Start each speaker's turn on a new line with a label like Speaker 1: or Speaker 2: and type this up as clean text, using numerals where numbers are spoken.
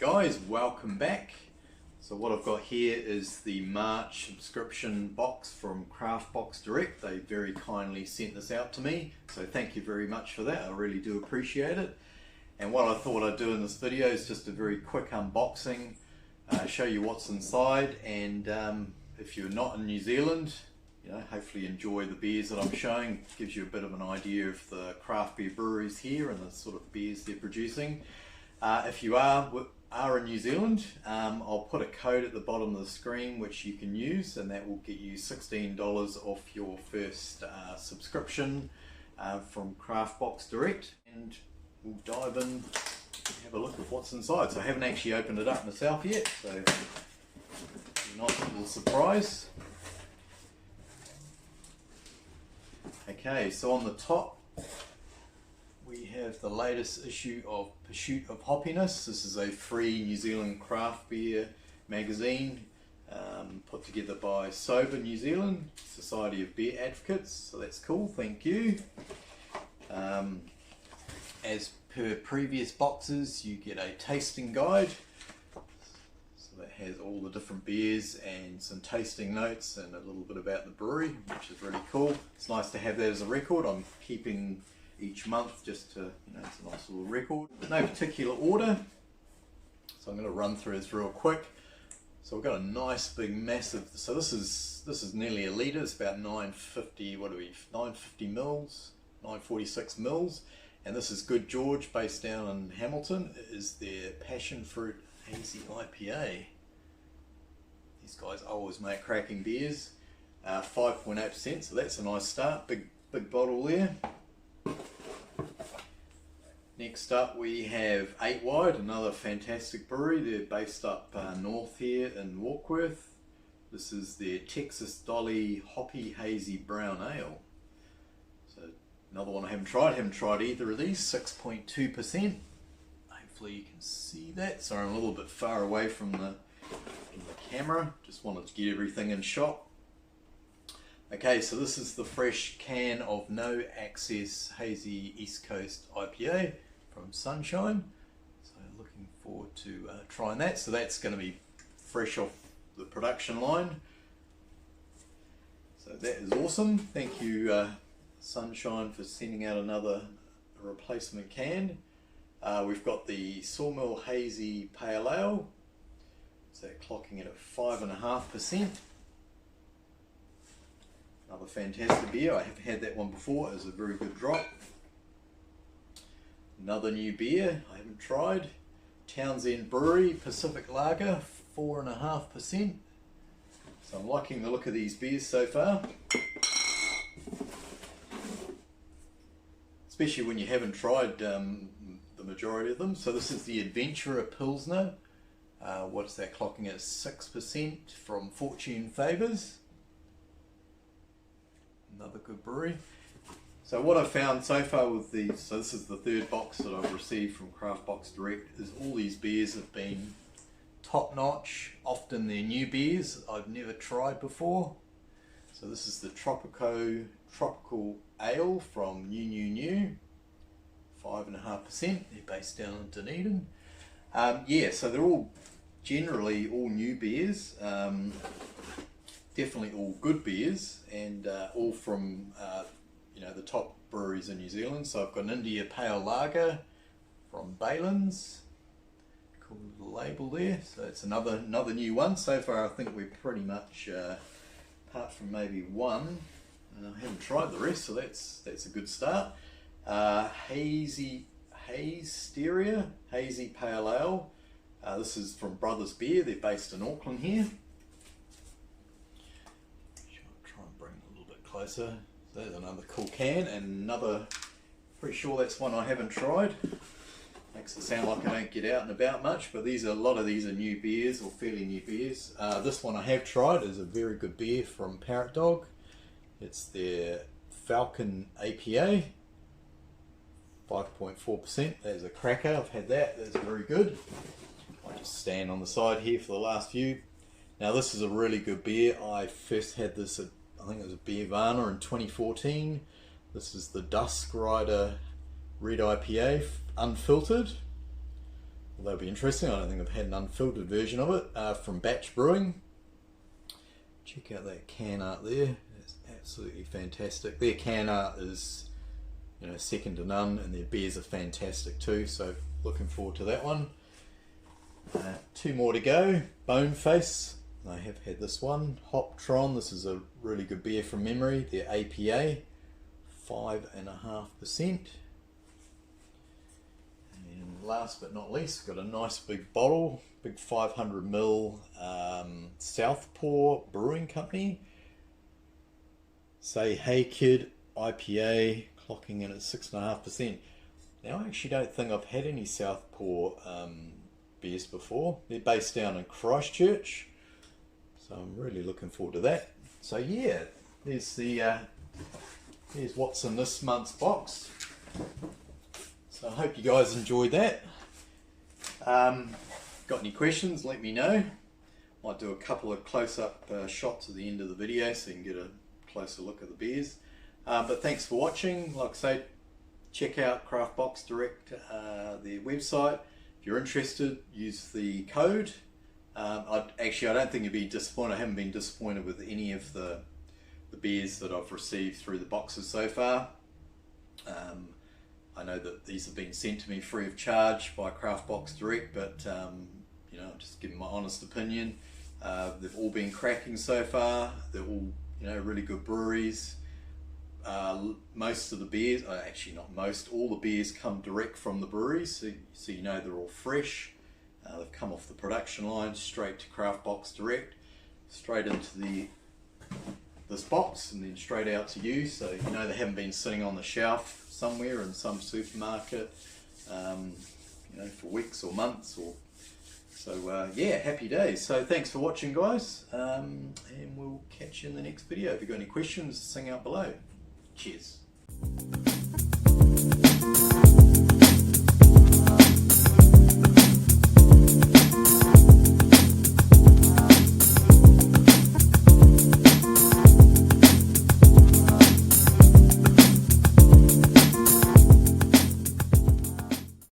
Speaker 1: Guys, welcome back. So what I've got here is the March subscription box from Craft Box Direct. They very kindly sent this out to me, so thank you very much for that. I really do appreciate it. And what I thought I'd do in this video is just a very quick unboxing, show you what's inside, and if you're not in New Zealand, hopefully enjoy the beers that I'm showing. It gives you a bit of an idea of the craft beer breweries here and the sort of beers they're producing. If you are in New Zealand, I'll put a code at the bottom of the screen which you can use, and that will get you $16 off your first subscription from Craft Box Direct. And we'll dive in and have a look at what's inside. So I haven't actually opened it up myself yet, so a nice little surprise. Okay, so on the top we have the latest issue of Pursuit of Hoppiness. This is a free New Zealand craft beer magazine put together by Sober New Zealand, Society of Beer Advocates, so that's cool, thank you. As per previous boxes, you get a tasting guide. So that has all the different beers and some tasting notes and a little bit about the brewery, which is really cool. It's nice to have that as a record. I'm keeping each month just to, it's a nice little record. No particular order, so I'm going to run through this real quick. So we've got a nice big massive, so this is nearly a litre, it's about 950, 950 mils, 946 mils, and this is Good George, based down in Hamilton. It is their Passion Fruit Hazy IPA. These guys always make cracking beers. 5.8%, so that's a nice start, big bottle there. Next up we have 8 Wide, another fantastic brewery. They're based up north here in Warkworth. This is their Texas Dolly Hoppy Hazy Brown Ale. So another one I haven't tried either of these, 6.2%. Hopefully you can see that. Sorry, I'm a little bit far away from the camera. Just wanted to get everything in shot. Okay, so this is the fresh can of No Access Hazy East Coast IPA from Sunshine. So looking forward to trying that. So that's going to be fresh off the production line. So that is awesome. Thank you Sunshine for sending out another replacement can. We've got the Sawmill Hazy Pale Ale. So clocking it at 5.5%. Another fantastic beer. I have had that one before. It was a very good drop. Another new beer I haven't tried. Townsend Brewery Pacific Lager, 4.5%. So I'm liking the look of these beers so far. Especially when you haven't tried the majority of them. So this is the Adventurer Pilsner. What's that clocking at? 6% from Fortune Favours. Another good brewery. So what I've found so far with these, so this is the third box that I've received from Craft Box Direct, is all these beers have been top notch. Often they're new beers I've never tried before. So this is the Tropical Ale from New, 5.5%. They're based down in Dunedin. Yeah, so they're all generally all new beers. Definitely all good beers, and all from the top breweries in New Zealand. So I've got an India Pale Lager from Balin's, cool little label there. So it's another new one. So far I think we're pretty much, apart from maybe one, I haven't tried the rest, so that's a good start. Hazy Stereo Hazy Pale Ale. This is from Brothers Beer. They're based in Auckland here. Closer. There's another cool can, and another, pretty sure that's one I haven't tried. Makes it sound like I don't get out and about much, but a lot of these are new beers, or fairly new beers. This one I have tried is a very good beer from Parrot Dog. It's their Falcon APA, 5.4%. There's a cracker, I've had that, that's very good. I just stand on the side here for the last few. Now this is a really good beer. I first had this at, I think it was a Beervana in 2014. This is the Dusk Rider Red IPA, unfiltered. Well, that'll be interesting. I don't think I've had an unfiltered version of it from Batch Brewing. Check out that can art there. It's absolutely fantastic. Their can art is, you know, second to none, and their beers are fantastic too. So looking forward to that one. 2 more to go. Boneface. I have had this one. Hoptron. This is a really good beer from memory. Their APA, 5.5%. And last but not least, got a nice big bottle, big 500ml Southpaw Brewing Company. Say Hey Kid IPA, clocking in at 6.5%. Now I actually don't think I've had any Southpaw beers before. They're based down in Christchurch, so I'm really looking forward to that. So yeah, there's what's in this month's box. So I hope you guys enjoyed that. Got any questions, let me know. Might do a couple of close-up shots at the end of the video so you can get a closer look at the beers. But thanks for watching. Like I say, check out Craft Box Direct, their website. If you're interested, use the code. I don't think you'll be disappointed. I haven't been disappointed with any of the beers that I've received through the boxes so far. I know that these have been sent to me free of charge by Craft Box Direct, but you know, I'm just giving my honest opinion. They've all been cracking so far. They're all, you know, really good breweries. Most of the beers, actually not most, all the beers come direct from the breweries, so you know they're all fresh. They've come off the production line straight to Craft Box Direct, straight into this box, and then straight out to you. So you know they haven't been sitting on the shelf somewhere in some supermarket, you know, for weeks or months. So yeah, happy days. So thanks for watching, guys, and we'll catch you in the next video. If you've got any questions, sing out below. Cheers.